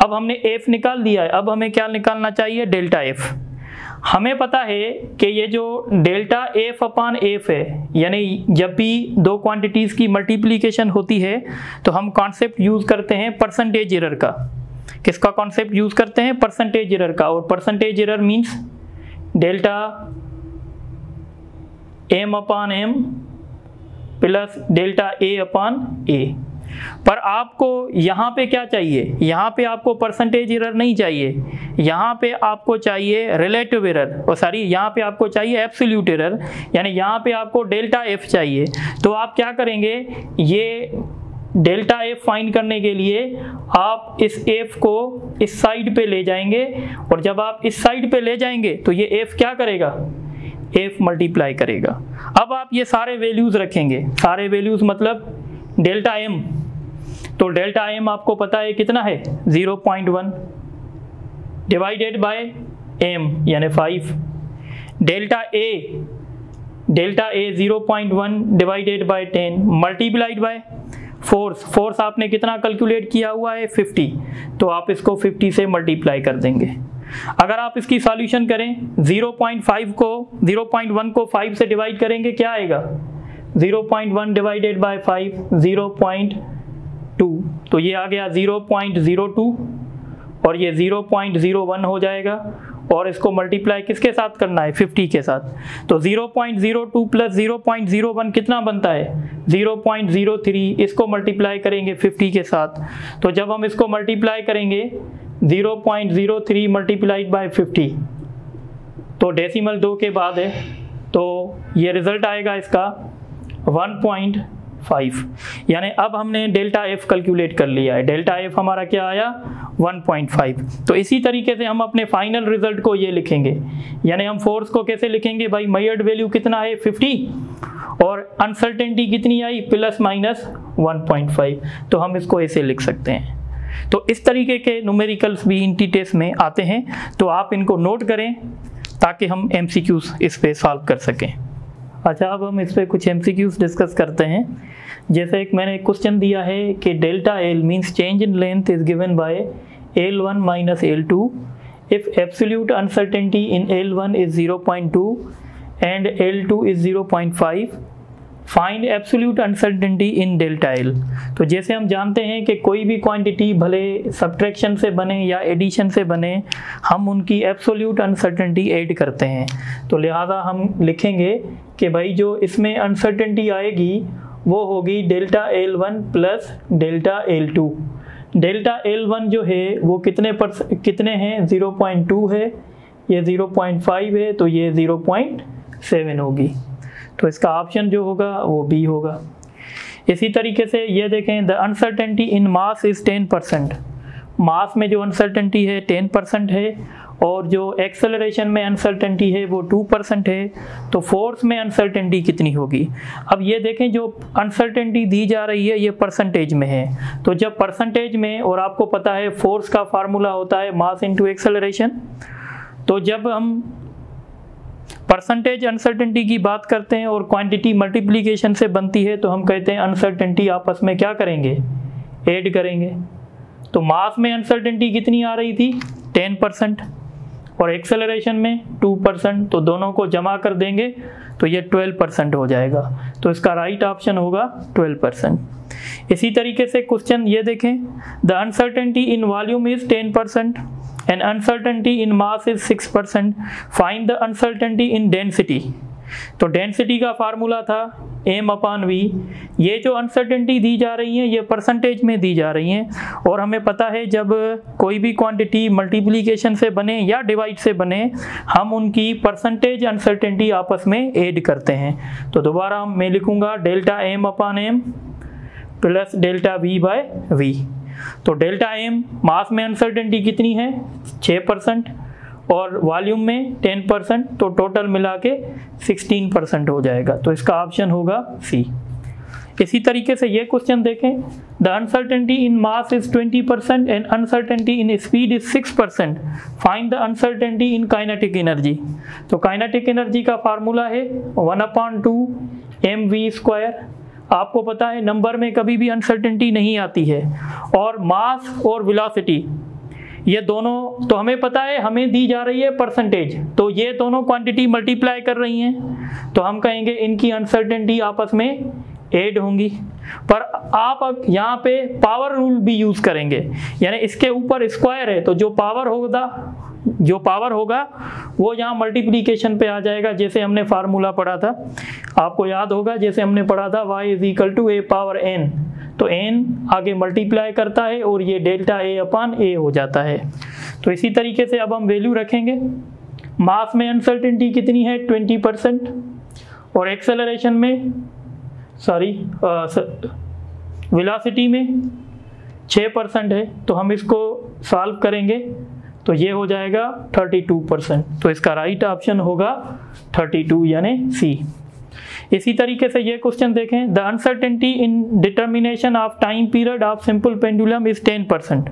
अब हमने F निकाल दिया है, अब हमें क्या निकालना चाहिए, डेल्टा F। हमें पता है कि ये जो डेल्टा F अपॉन F है, यानी जब भी दो क्वांटिटीज की मल्टीप्लिकेशन होती है तो हम कॉन्सेप्ट यूज करते हैं परसेंटेज एरर का। किसका कॉन्सेप्ट यूज करते हैं, परसेंटेज एरर का। और percentage error means delta M upon M plus delta A upon A। पर आपको यहाँ पे क्या चाहिए, यहाँ पे आपको परसेंटेज एरर नहीं चाहिए, यहाँ पे आपको चाहिए रिलेटिव एरर, और सॉरी यहाँ पे आपको चाहिए एब्सोल्यूट एरर, यानी यहाँ पे आपको डेल्टा F चाहिए। तो आप क्या करेंगे, ये डेल्टा F फाइंड करने के लिए आप इस F को इस साइड पे ले जाएंगे और जब आप इस साइड पे ले जाएंगे तो ये F क्या करेगा, F मल्टीप्लाई करेगा। अब आप ये सारे वैल्यूज रखेंगे, सारे वैल्यूज मतलब डेल्टा M, तो डेल्टा M आपको पता है कितना है 0.1 डिवाइडेड बाय M यानी 5। Delta A 0.1 divided by 10 multiplied by force आपने कितना कैलकुलेट किया हुआ है 50, तो आप इसको 50 से मल्टीप्लाई कर देंगे। अगर आप इसकी सॉल्यूशन करें 0.1 को 5 से डिवाइड करेंगे क्या आएगा, 0.1 डिवाइडेड बाय 5 0.2, तो ये आ गया 0.02 और ये 0.01 हो जाएगा। और इसको मल्टीप्लाई किसके साथ करना है, 50 के साथ। तो 0.02 प्लस 0.01 कितना बनता है 0.03, इसको मल्टीप्लाई करेंगे 50 के साथ। तो जब हम इसको मल्टीप्लाई करेंगे 0.03 मल्टीप्लाइड बाय 50, तो डेसिमल 2 के बाद है, तो ये रिजल्ट आएगा इसका 1.5। यानी अब हमने डेल्टा F कैलकुलेट कर लिया है, डेल्टा F हमारा क्या आया 1.5। तो इसी तरीके से हम अपने फाइनल रिजल्ट को ये लिखेंगे, यानी हम फोर्स को कैसे लिखेंगे भाई, मेजर्ड वैल्यू कितना है 50 और अनसर्टेनिटी कितनी आई ±1.5, तो हम इसको ऐसे लिख सकते हैं। तो इस तरीके के न्यूमेरिकल्स भी INT टेस्ट में आते हैं, तो आप इनको नोट करें ताकि हम MCQs इस पे सॉल्व कर सकें। अच्छा अब हम इस पे कुछ MCQs डिस्कस करते हैं। जैसे एक मैंने क्वेश्चन दिया है कि delta L means change in length is given by L1 minus L2 if absolute uncertainty in L1 is 0.2 and L2 is 0.5, find absolute uncertainty in delta L। तो जैसे हम जानते हैं कि कोई भी क्वांटिटी भले सब्ट्रैक्शन से बने या एडिशन से बने, हम उनकी एब्सोल्यूट अनसर्टेनिटी ऐड करते हैं। तो लिहाजा हम लिखेंगे कि भाई जो इसमें अनसर्टेनिटी आएगी वो होगी delta L1 plus delta L2। Delta L1 जो है वो कितने हैं 0.2 है, ये 0.5 है, तो ये 0.7 होगी। तो इसका ऑप्शन जो होगा वो बी होगा। इसी तरीके से ये देखें, the uncertainty in mass is 10%। मास में जो अनसर्टेनिटी है 10% है, और जो एक्सेलरेशन में अनसर्टेनिटी है वो 2% है। तो फोर्स में अनसर्टेनिटी कितनी होगी? अब ये देखें, जो अनसर्टेनिटी दी जा रही है ये परसेंटेज में है, तो जब परसेंटेज में, और आपको पता है फोर्स का फार्मूला होता है मास इनटू एक्सेलरेशन, तो जब हम परसेंटेज अनसर्टेनिटी की बात करते हैं और क्वांटिटी मल्टीप्लिकेशन से बनती है, तो हम कहते हैं अनसर्टेनिटी आपस में क्या करेंगे, ऐड करेंगे। तो मास में अनसर्टेनिटी कितनी आ रही थी, 10%, और एक्सेलरेशन में 2%, तो दोनों को जमा कर देंगे तो ये 12% हो जाएगा। तो इसका राइट ऑप्शन होगा 12%। इसी तरीके से क्वेश्चन ये देखें, the uncertainty in volume is 10% and uncertainty in mass is 6%, find the uncertainty in density. तो डेंसिटी का फार्मूला था m/v। ये जो अनसर्टेनिटी दी जा रही है ये परसेंटेज में दी जा रही हैं, और हमें पता है जब कोई भी क्वांटिटी मल्टीप्लिकेशन से बने या डिवाइड से बने, हम उनकी परसेंटेज अनसर्टेनिटी आपस में ऐड करते हैं। तो दोबारा मैं लिखूंगा delta m/m plus delta v/v। तो डेल्टा m मास में अनसर्टेनिटी कितनी है, 6%, और वॉल्यूम में 10%, तो टोटल मिला के 16% हो जाएगा। तो इसका ऑप्शन होगा सी। इसी तरीके से ये क्वेश्चन देखें, the uncertainty in mass is 20% and uncertainty in speed is 6%, find the uncertainty in kinetic energy. तो काइनेटिक एनर्जी का फार्मूला है 1/2 mv²। आपको पता है नंबर में कभी भी अनसर्टेनिटी नहीं आती है, और मास और वेलोसिटी ये दोनों, तो हमें पता है हमें दी जा रही है परसेंटेज, तो ये दोनों क्वांटिटी मल्टीप्लाई कर रही हैं, तो हम कहेंगे इनकी अनसर्टेनिटी आपस में ऐड होंगी। पर आप अब यहाँ पे पावर रूल भी यूज़ करेंगे, यानी इसके ऊपर स्क्वायर है, तो जो पावर होगा वो यहाँ मल्टीप्लिकेशन पे आ जाएगा। जैसे हमने फार्मूला पढ़ा था, आपको याद होगा, जैसे हमने पढ़ा था y = a⁴n, तो n आगे मल्टीप्लाई करता है और ये डेल्टा a/a हो जाता है। तो इसी तरीके से अब हम वैल्यू रखेंगे। मास में अनसर्टेनिटी कितनी है, 20%, और एक्सेलरेशन में, वेलोसिटी में 6% है। तो हम इसको सॉल्व करेंगे तो ये हो जाएगा 32%। तो इसका राइट ऑप्शन होगा 32 यानी सी। इसी तरीके से ये क्वेश्चन देखें, the uncertainty in determination of time period of simple pendulum is 10%।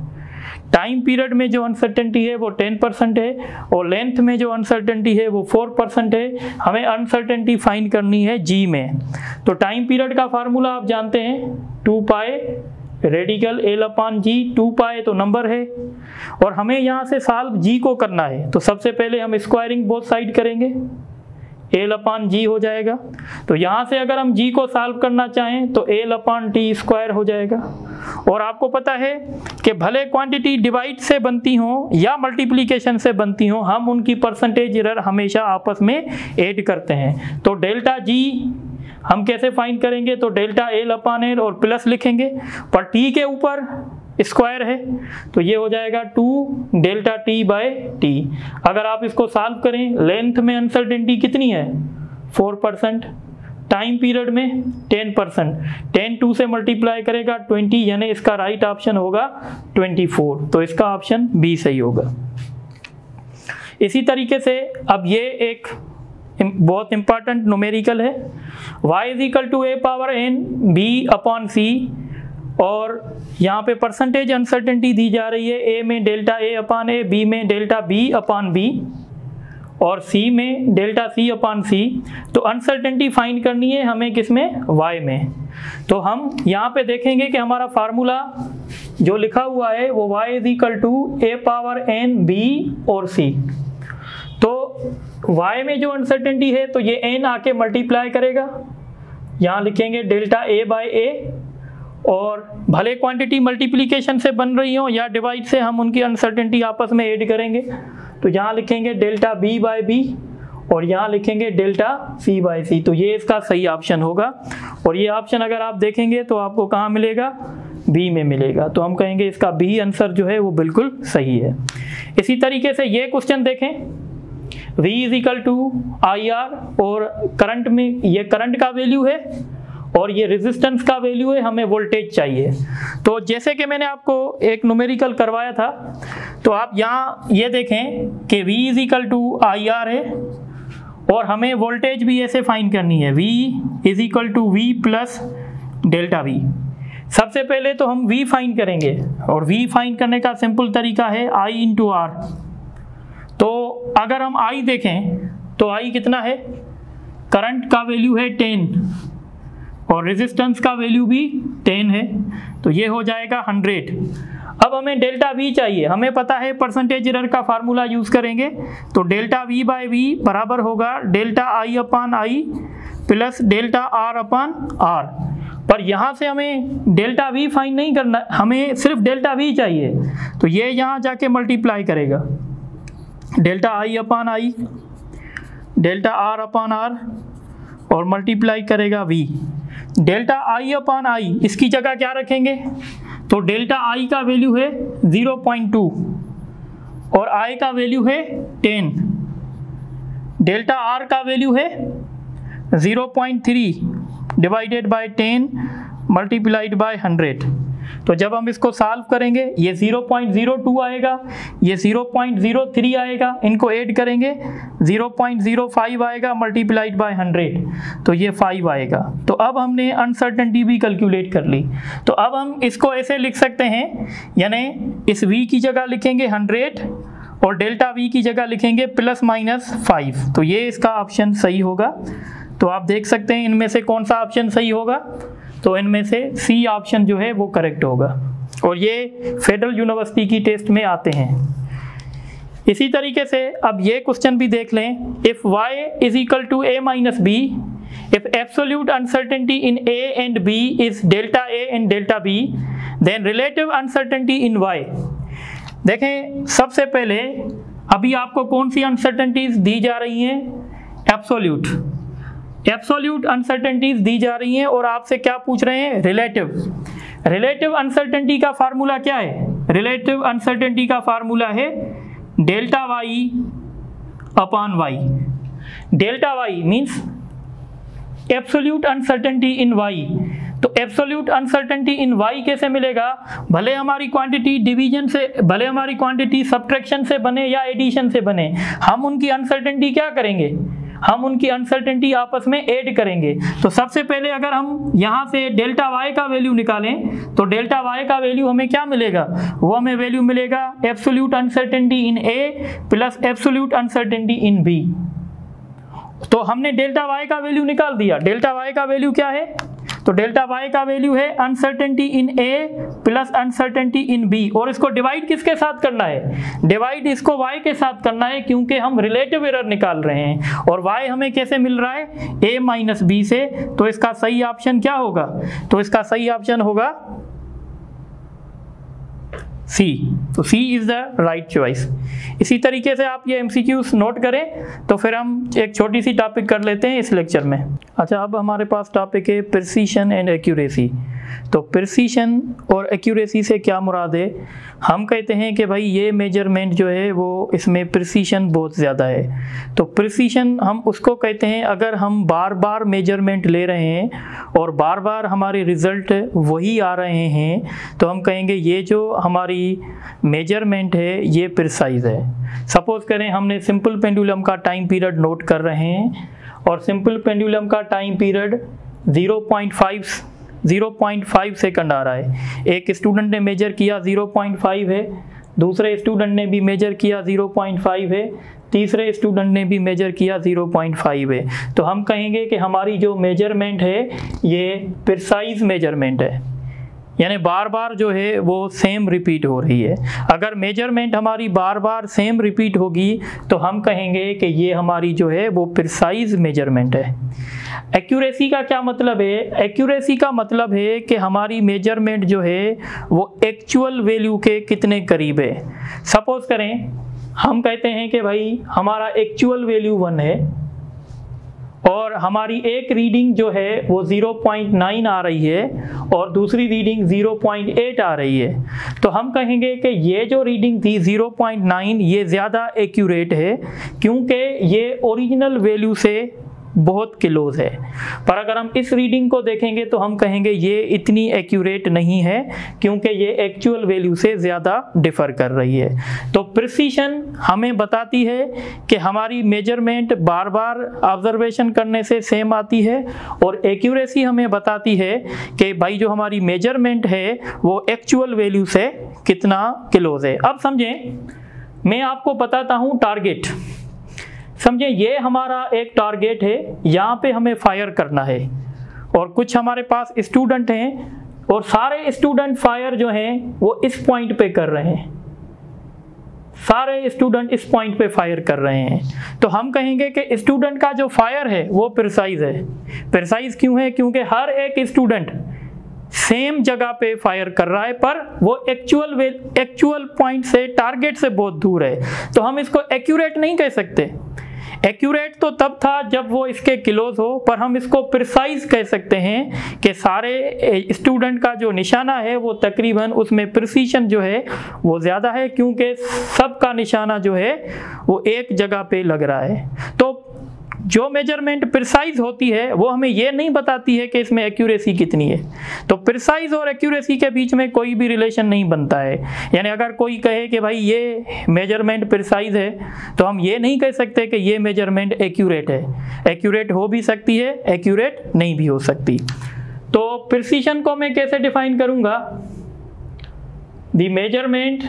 Time period में जो अनसर्टेनिटी है वो 10% है, और लेंथ में जो अनसर्टेनिटी है वो 4% है। हमें अनसर्टेनिटी फाइंड करनी है जी में। तो टाइम पीरियड का फार्मूला आप जानते हैं, 2π रेडिकल L/g, 2π तो नंबर है, और हमें यहाँ से सॉल्व जी को करना है। तो सबसे पहले हम स्क्वायरिंग बोथ साइड करेंगे, L/g हो जाएगा। तो यहाँ से अगर हम g को सॉल्व करना चाहें तो L/t² हो जाएगा। और आपको पता है कि भले क्वांटिटी डिवाइड से बनती हो या मल्टीप्लिकेशन से बनती हो, हम उनकी परसेंटेज एरर हमेशा आपस में ऐड करते हैं। तो डेल्टा g हम कैसे फाइंड करेंगे, तो डेल्टा L/L और प्लस लिखेंगे, पर t के ऊपर स्क्वायर है, तो ये हो जाएगा 2 डेल्टा t/t। अगर आप इसको सॉल्व करें, लेंथ में अनसर्टेनिटी कितनी है, 4%, टाइम पीरियड में 10%, 10 2 से मल्टीप्लाई करेगा 20, यानी इसका राइट ऑप्शन होगा 24। तो इसका ऑप्शन बी सही होगा। इसी तरीके से अब ये एक बहुत इंपॉर्टेंट न्यूमेरिकल है, y = a⁴n b/c, और यहाँ पे परसेंटेज अनसर्टेनिटी दी जा रही है, a में डेल्टा a/a, b में डेल्टा b/b, और c में डेल्टा c/c। तो अनसर्टेनिटी फाइंड करनी है हमें किसमें, y में। तो हम यहाँ पे देखेंगे कि हमारा फार्मूला जो लिखा हुआ है वो y = a⁴n b और c। तो y में जो अनसर्टेनिटी है तो ये n आके मल्टीप्लाई करेगा, यहाँ लिखेंगे डेल्टा a/a, और भले क्वांटिटी मल्टीप्लिकेशन से बन रही हो या डिवाइड से, हम उनकी अनसर्टेनिटी आपस में ऐड करेंगे। तो यहाँ लिखेंगे डेल्टा b/b, और यहाँ लिखेंगे डेल्टा c/c। तो ये इसका सही ऑप्शन होगा, और ये ऑप्शन अगर आप देखेंगे तो आपको कहाँ मिलेगा, बी में मिलेगा। तो हम कहेंगे इसका बी आंसर जो है वो बिल्कुल सही है। इसी तरीके से ये क्वेश्चन देखें, V is equal to IR, और करंट में ये करंट का वैल्यू है और ये रेजिस्टेंस का वैल्यू है, हमें वोल्टेज चाहिए। तो जैसे कि मैंने आपको एक न्यूमेरिकल करवाया था, तो आप यहाँ ये देखें कि V is equal to IR है और हमें वोल्टेज भी ऐसे फाइंड करनी है, V is equal to V plus delta V। सबसे पहले तो हम V फाइंड करेंगे, और V फाइंड करने का सिंपल तरीका है I इंटू R। तो अगर हम I देखें तो I कितना है, करंट का वैल्यू है 10 और रेजिस्टेंस का वैल्यू भी 10 है, तो ये हो जाएगा 100। अब हमें डेल्टा V चाहिए, हमें पता है परसेंटेज एरर का फार्मूला यूज करेंगे, तो डेल्टा V बाय V बराबर होगा delta I upon I plus delta R upon R। पर यहाँ से हमें डेल्टा V फाइंड नहीं करना, हमें सिर्फ डेल्टा V चाहिए, तो ये यहाँ जाके मल्टीप्लाई करेगा delta I upon I delta R upon R और मल्टीप्लाई करेगा V। Delta I upon I इसकी जगह क्या रखेंगे, तो डेल्टा I का वैल्यू है 0.2 और I का वैल्यू है 10, डेल्टा R का वैल्यू है 0.3 डिवाइडेड बाय 10 मल्टीप्लाइड बाय 100। तो जब हम इसको सॉल्व करेंगे ये 0.02 आएगा, ये 0.03 आएगा, इनको ऐड करेंगे 0.05 आएगा मल्टीप्लाइड बाय 100, तो ये 5 आएगा। तो अब हमने अनसर्टेनिटी भी कैलकुलेट कर ली। तो अब हम इसको ऐसे लिख सकते हैं, यानी इस V की जगह लिखेंगे 100 और डेल्टा V की जगह लिखेंगे ±5। तो ये इसका ऑप्शन सही होगा। तो आप देख सकते हैं इनमें से कौन सा ऑप्शन सही होगा, तो इनमें से C ऑप्शन जो है वो करेक्ट होगा, और ये फेडरल यूनिवर्सिटी की टेस्ट में आते हैं। इसी तरीके से अब ये क्वेश्चन भी देख लें, if y is equal to a minus b, if absolute uncertainty in a and b is delta a and delta b, then relative uncertainty in y। देखें सबसे पहले अभी आपको कौन सी अनसर्टेनिटीज दी जा रही हैं, एब्सोल्यूट अनसर्टेनिटीज दी जा रही हैं, और आपसे क्या पूछ रहे हैं, रिलेटिव अनसर्टेनिटी का फार्मूला क्या है, रिलेटिव अनसर्टेनिटी का फार्मूला है delta y upon y। Delta y means absolute uncertainty in y। तो एब्सोल्यूट अनसर्टेनिटी इन y कैसे मिलेगा, भले हमारी क्वांटिटी डिवीजन से, भले हमारी क्वांटिटी सब्ट्रैक्शन से बने या एडिशन से बने, हम उनकी अनसर्टेनिटी क्या करेंगे, हम उनकी अनसर्टेनिटी आपस में ऐड करेंगे। तो सबसे पहले अगर हम यहाँ से डेल्टा y का वैल्यू निकालें, तो डेल्टा y का वैल्यू हमें क्या मिलेगा, वो हमें वैल्यू मिलेगा absolute uncertainty in a plus absolute uncertainty in b। तो हमने डेल्टा y का वैल्यू निकाल दिया। डेल्टा y का वैल्यू क्या है, तो डेल्टा y का वैल्यू है uncertainty in a plus uncertainty in b, और इसको डिवाइड किसके साथ करना है, डिवाइड इसको y के साथ करना है, क्योंकि हम रिलेटिव एरर निकाल रहे हैं, और y हमें कैसे मिल रहा है, a माइनस b से। तो इसका सही ऑप्शन क्या होगा, तो इसका सही ऑप्शन होगा C। तो C is the right choice. इसी तरीके से आप ये MCQs नोट करें, तो फिर हम एक छोटी सी टॉपिक कर लेते हैं इस लेक्चर में। अच्छा, अब हमारे पास टॉपिक है प्रिसीशन एंड एक्यूरेसी। तो प्रिसीशन और एक्यूरेसी से क्या मुराद है, हम कहते हैं कि भाई ये मेजरमेंट जो है वो इसमें प्रिसीशन बहुत ज़्यादा है। तो प्रिसीशन हम उसको कहते हैं अगर हम बार बार मेजरमेंट ले रहे हैं और बार बार हमारे रिज़ल्ट वही आ रहे हैं, तो हम कहेंगे ये जो हमारी मेजरमेंट है ये प्रिसाइज है। सपोज़ करें हमने सिंपल पेंडुलम का टाइम पीरियड नोट कर रहे हैं, और सिंपल पेंडुलम का टाइम पीरियड 0.5 सेकंड आ रहा है। एक स्टूडेंट ने मेजर किया 0.5 है, दूसरे स्टूडेंट ने भी मेजर किया 0.5 है, तीसरे स्टूडेंट ने भी मेजर किया 0.5 है। तो हम कहेंगे कि हमारी जो मेजरमेंट है ये प्रिसाइज मेजरमेंट है, यानी बार बार जो है वो सेम रिपीट हो रही है। अगर मेजरमेंट हमारी बार बार सेम रिपीट होगी तो हम कहेंगे कि ये हमारी जो है वो प्रिसाइज मेजरमेंट है। एक्यूरेसी का क्या मतलब है, एक्यूरेसी का मतलब है कि हमारी मेजरमेंट जो है वो एक्चुअल वैल्यू के कितने करीब है। सपोज करें हम कहते हैं कि भाई हमारा एक्चुअल वैल्यू 1 है और हमारी एक रीडिंग जो है वो 0.9 आ रही है और दूसरी रीडिंग 0.8 आ रही है, तो हम कहेंगे कि ये जो रीडिंग थी 0.9 ये ज़्यादा एक्यूरेट है क्योंकि ये ओरिजिनल वैल्यू से बहुत क्लोज है। पर अगर हम इस रीडिंग को देखेंगे तो हम कहेंगे ये इतनी एक्यूरेट नहीं है क्योंकि ये एक्चुअल वैल्यू से ज़्यादा डिफ़र कर रही है। तो प्रिसीशन हमें बताती है कि हमारी मेजरमेंट बार बार ऑब्जर्वेशन करने से सेम आती है, और एक्यूरेसी हमें बताती है कि भाई जो हमारी मेजरमेंट है वो एक्चुअल वैल्यू से कितना क्लोज है। अब समझें, मैं आपको बताता हूँ टारगेट। समझे, ये हमारा एक टारगेट है, यहाँ पे हमें फायर करना है और कुछ हमारे पास स्टूडेंट हैं और सारे स्टूडेंट फायर जो हैं वो इस पॉइंट पे कर रहे हैं, सारे स्टूडेंट इस पॉइंट पे फायर कर रहे हैं। तो हम कहेंगे कि स्टूडेंट का जो फायर है वो प्रिसाइज है। प्रिसाइज क्यों है? क्योंकि हर एक स्टूडेंट सेम जगह पे फायर कर रहा है पर वो एक्चुअल पॉइंट से, टारगेट से बहुत दूर है। तो हम इसको एक्यूरेट नहीं कह सकते। एक्यूरेट तो तब था जब वो इसके क्लोज हो, पर हम इसको प्रिसाइज कह सकते हैं कि सारे स्टूडेंट का जो निशाना है वो तकरीबन, उसमें प्रिसीशन जो है वो ज़्यादा है क्योंकि सबका निशाना जो है वो एक जगह पे लग रहा है। तो जो मेजरमेंट प्रिसाइज होती है वो हमें ये नहीं बताती है कि इसमें एक्यूरेसी कितनी है। तो प्रिसाइज और एक्यूरेसी के बीच में कोई भी रिलेशन नहीं बनता है। यानी अगर कोई कहे कि भाई ये मेजरमेंट प्रिसाइज है तो हम ये नहीं कह सकते कि ये मेजरमेंट एक्यूरेट है। एक्यूरेट हो भी सकती है, एक्यूरेट नहीं भी हो सकती। तो प्रिसीशन को मैं कैसे डिफाइन करूँगा? The measurement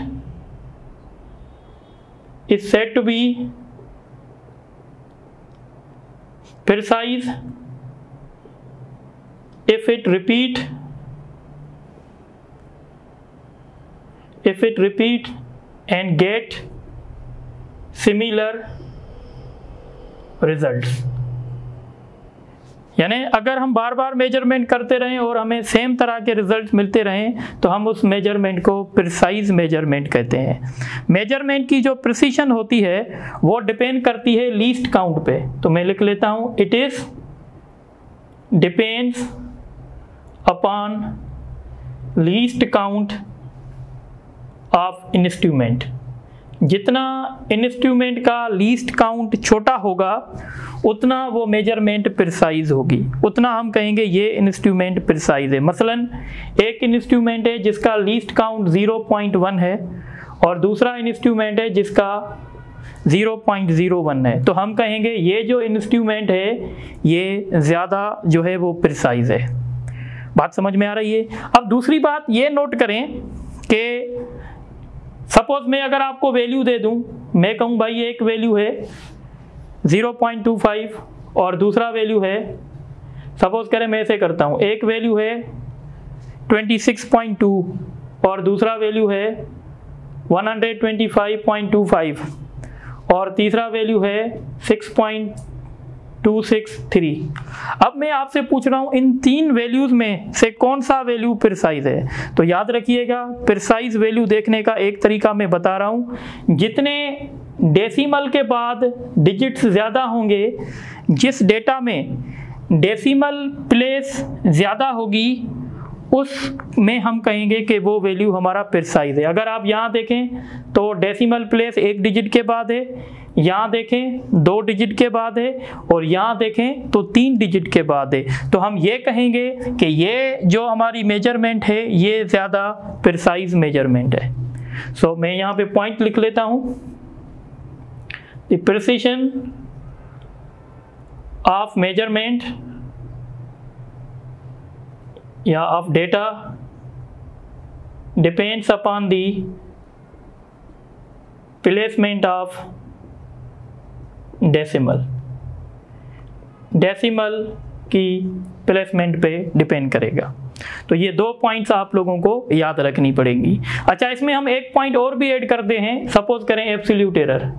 is said to be precise if it repeat and get similar results। यानी अगर हम बार बार मेजरमेंट करते रहें और हमें सेम तरह के रिजल्ट मिलते रहें तो हम उस मेजरमेंट को प्रिसाइज मेजरमेंट कहते हैं। मेजरमेंट की जो प्रिसीशन होती है वो डिपेंड करती है लीस्ट काउंट पे। तो मैं लिख लेता हूँ, it is depends upon least count of instrument. जितना इंस्ट्रूमेंट का लीस्ट काउंट छोटा होगा उतना वो मेजरमेंट प्रिसाइज होगी, उतना हम कहेंगे ये इंस्ट्रूमेंट प्रिसाइज है। मसलन एक इंस्ट्रूमेंट है जिसका लीस्ट काउंट 0.1 है और दूसरा इंस्ट्रूमेंट है जिसका 0.01 है, तो हम कहेंगे ये जो इंस्ट्रूमेंट है ये ज़्यादा जो है वो प्रिसाइज है। बात समझ में आ रही है? अब दूसरी बात ये नोट करें कि सपोज मैं अगर आपको वैल्यू दे दूं, मैं कहूं भाई एक वैल्यू है 0.25 और दूसरा वैल्यू है, सपोज करें मैं ऐसे करता हूं, एक वैल्यू है 26.2 और दूसरा वैल्यू है 125.25 और तीसरा वैल्यू है 6.263। अब मैं आपसे पूछ रहा हूँ इन तीन वैल्यूज में से कौन सा वैल्यू प्रिसाइज है? तो याद रखिएगा, प्रिसाइज वैल्यू देखने का एक तरीका मैं बता रहा हूँ, जितने डेसिमल के बाद डिजिट्स ज़्यादा होंगे, जिस डेटा में डेसिमल प्लेस ज़्यादा होगी उसमें हम कहेंगे कि वो वैल्यू हमारा प्रिसाइज है। अगर आप यहाँ देखें तो डेसिमल प्लेस 1 डिजिट के बाद है, यहाँ देखें 2 डिजिट के बाद है और यहाँ देखें तो 3 डिजिट के बाद है, तो हम ये कहेंगे कि ये जो हमारी मेजरमेंट है ये ज़्यादा प्रिसाइज मेजरमेंट है। सो मैं यहाँ पे पॉइंट लिख लेता हूँ, द प्रिसिशन ऑफ मेजरमेंट या of data depends upon the placement of decimal. Decimal की प्लेसमेंट पे डिपेंड करेगा। तो ये 2 पॉइंट्स आप लोगों को याद रखनी पड़ेंगी। अच्छा, इसमें हम एक पॉइंट और भी ऐड करते हैं, सपोज करें एब्सोल्यूट एरर,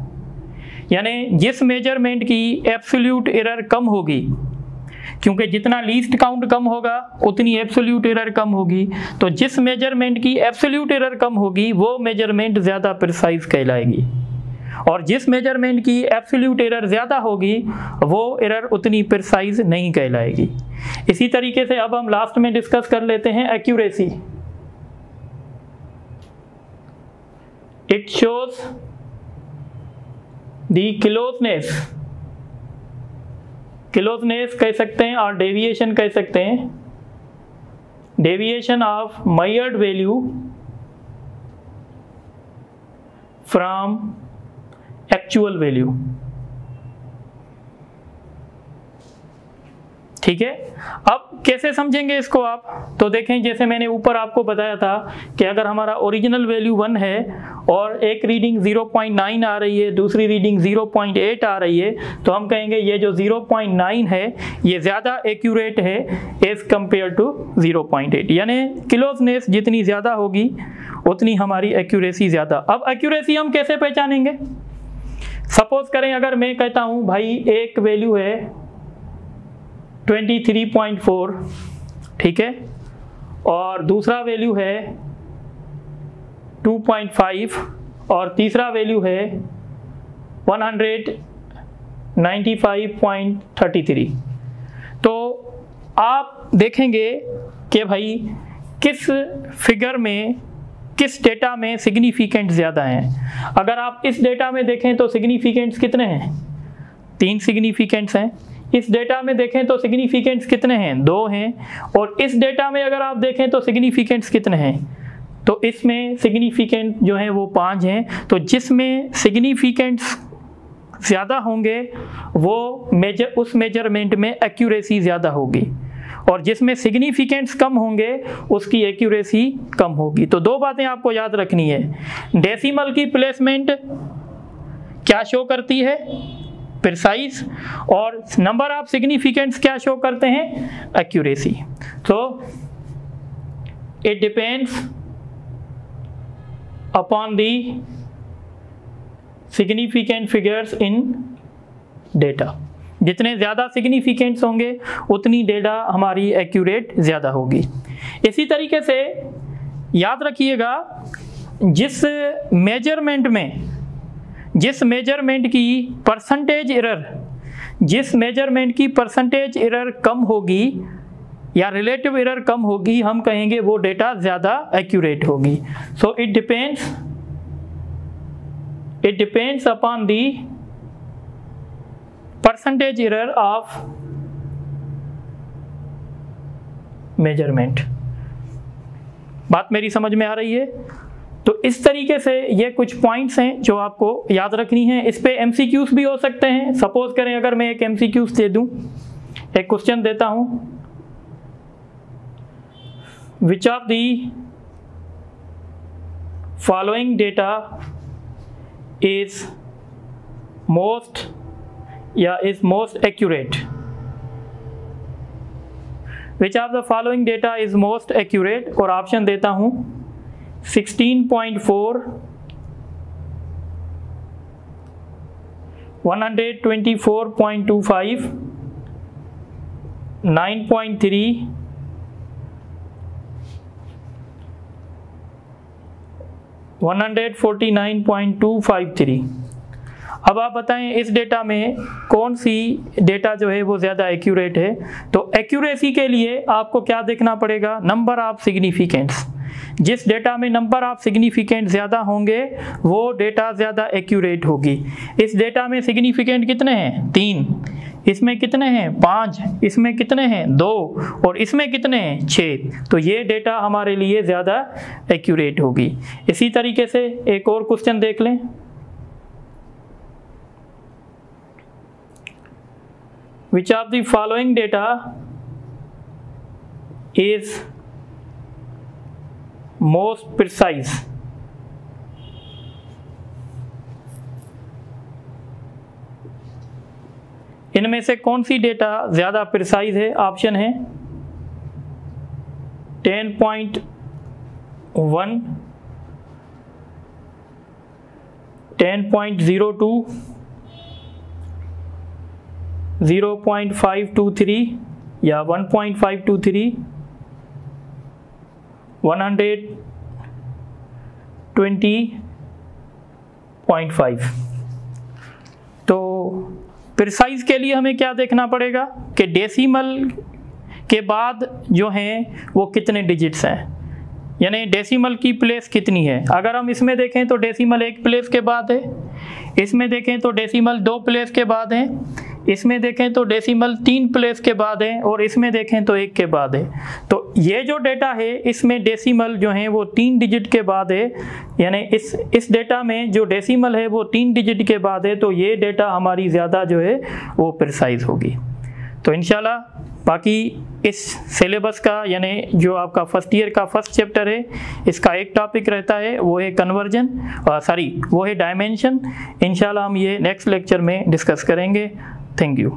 यानी जिस मेजरमेंट की एब्सोल्यूट एरर कम होगी, क्योंकि जितना लीस्ट काउंट कम होगा उतनी एब्सोल्यूट एरर कम होगी, तो जिस मेजरमेंट की एब्सोल्यूट एरर कम होगी वो मेजरमेंट ज़्यादा प्रिसाइज कहलाएगी। और जिस मेजरमेंट की एब्सोल्यूट एरर ज़्यादा होगी वो एरर उतनी प्रिसाइज नहीं कहलाएगी। इसी तरीके से अब हम लास्ट में डिस्कस कर लेते हैं accuracy. It shows the closeness कह सकते हैं और डेविएशन कह सकते हैं, deviation of measured value from actual value. ठीक है, अब कैसे समझेंगे इसको आप? तो देखें, जैसे मैंने ऊपर आपको बताया था कि अगर हमारा ओरिजिनल वैल्यू 1 है और एक रीडिंग 0.9 आ रही है, दूसरी रीडिंग 0.8 आ रही है, तो हम कहेंगे ये जो 0.9 है ये ज़्यादा एक्यूरेट है एज कंपेयर टू 0.8, यानी क्लोजनेस जितनी ज़्यादा होगी उतनी हमारी एक्यूरेसी ज़्यादा। अब एक्यूरेसी हम कैसे पहचानेंगे? सपोज करें अगर मैं कहता हूँ भाई एक वैल्यू है 23.4, ठीक है, और दूसरा वैल्यू है 2.5 और तीसरा वैल्यू है 195.33। तो आप देखेंगे कि भाई किस फिगर में, किस डेटा में सिग्निफिकेंट ज़्यादा हैं। अगर आप इस डेटा में देखें तो सिग्निफिकेंट्स कितने हैं? 3 सिग्निफिकेंट्स हैं। इस डेटा में देखें तो सिग्निफिकेंट्स कितने हैं? 2 हैं। और इस डेटा में अगर आप देखें तो सिग्निफिकेंट्स कितने हैं? तो इसमें सिग्निफिकेंट जो हैं वो 5 हैं। तो जिसमें सिग्निफिकेंट्स ज़्यादा होंगे वो उस मेजरमेंट में एक्यूरेसी ज़्यादा होगी, और जिसमें सिग्निफिकेंट्स कम होंगे उसकी एक्यूरेसी कम होगी। तो 2 बातें आपको याद रखनी है। डेसिमल की प्लेसमेंट क्या शो करती है? प्रिसाइज। और नंबर ऑफ सिग्निफिकेंट्स क्या शो करते हैं? एक्यूरेसी। तो it depends upon the significant figures in data. जितने ज़्यादा सिग्निफिकेंट्स होंगे उतनी डेटा हमारी एक्यूरेट ज़्यादा होगी। इसी तरीके से याद रखिएगा, जिस मेजरमेंट की परसेंटेज एरर कम होगी या रिलेटिव एरर कम होगी, हम कहेंगे वो डेटा ज़्यादा एक्यूरेट होगी। So it depends upon the percentage error of measurement. बात मेरी समझ में आ रही है? तो इस तरीके से ये कुछ पॉइंट्स हैं जो आपको याद रखनी है। इस पे एमसीक्यूज भी हो सकते हैं। सपोज करें अगर मैं एक एमसीक्यूज दे दूं, एक क्वेश्चन देता हूं, विच of the following data is most accurate? Which of the following data is most accurate? और ऑप्शन देता हूं 16.4, 124.25, 9.3, 149.253। अब आप बताएं इस डेटा में कौन सी डेटा जो है वो ज़्यादा एक्यूरेट है? तो एक्यूरेसी के लिए आपको क्या देखना पड़ेगा? Number of significants. जिस डेटा में नंबर ऑफ सिग्निफिकेंट ज़्यादा होंगे वो डेटा ज़्यादा एक्यूरेट होगी। इस डेटा में सिग्निफिकेंट कितने हैं? 3। इसमें कितने हैं? 5। इसमें कितने हैं? 2। और इसमें कितने हैं? 6। तो ये डेटा हमारे लिए ज़्यादा एक्यूरेट होगी। इसी तरीके से एक और क्वेश्चन देख लें। Which of the following data is most precise? इनमें से कौन सी डेटा ज़्यादा प्रिसाइज है? ऑप्शन है 10.1, 10.02, 0.523 या 1.523, 120.5। तो प्रिसाइज के लिए हमें क्या देखना पड़ेगा कि डेसिमल के बाद जो हैं वो कितने डिजिट्स हैं, यानी डेसिमल की प्लेस कितनी है। अगर हम इसमें देखें तो डेसिमल 1 प्लेस के बाद है, इसमें देखें तो डेसिमल 2 प्लेस के बाद है, इसमें देखें तो डेसिमल 3 प्लेस के बाद है, और इसमें देखें तो 1 के बाद है। तो ये जो डेटा है इसमें डेसिमल जो है वो 3 डिजिट के बाद है, यानी इस डेटा में जो डेसिमल है वो 3 डिजिट के बाद है। तो ये डेटा हमारी ज़्यादा जो है वो प्रिसाइज होगी। तो इंशाल्लाह बाकी इस सिलेबस का, यानी जो आपका फर्स्ट ईयर का फर्स्ट चैप्टर है, इसका एक टॉपिक रहता है वो है कन्वर्जन, वो है डायमेंशन। इंशाल्लाह हम ये नेक्स्ट लेक्चर में डिस्कस करेंगे। Thank you.